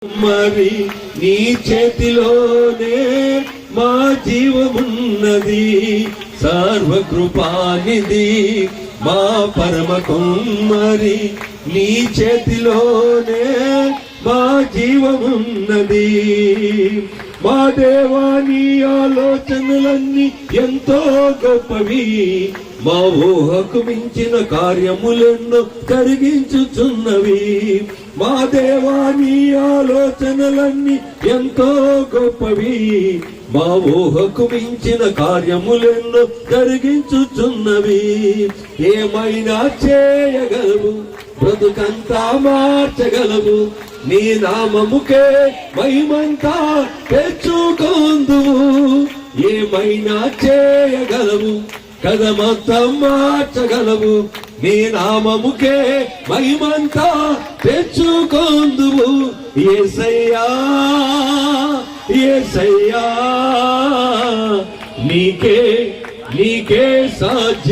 మరి నీ చేతిలోనే మా జీవమున్నది, సర్వకృపానిధి మా పరమ కుమ్మరి. నీ చేతిలోనే మా జీవమున్నది. మా దేవా, నీ ఆలోచనలన్నీ ఎంతో గొప్పవి, మా ఊహకు మించిన కార్యములెన్నో జరిగించుచున్నవి. మా దేవా, నీ ఆలోచనలన్నీ ఎంతో గొప్పవి, మా ఊహకు మించిన కార్యములెన్నో జరిగించుచున్నవి. ఏమైనా చేయగలవు, బ్రతుకంతా మార్చగలవు, నీ నామముకే మహిమంతా తెచ్చుకొందువు. ఏమైనా చేయగలవు, కదమంతం మార్చగలవు, నీ నామముకే మహిమంతా తెచ్చుకొందువు. యేసయ్యా యేసయ్యా, నీకే సాధ్యం.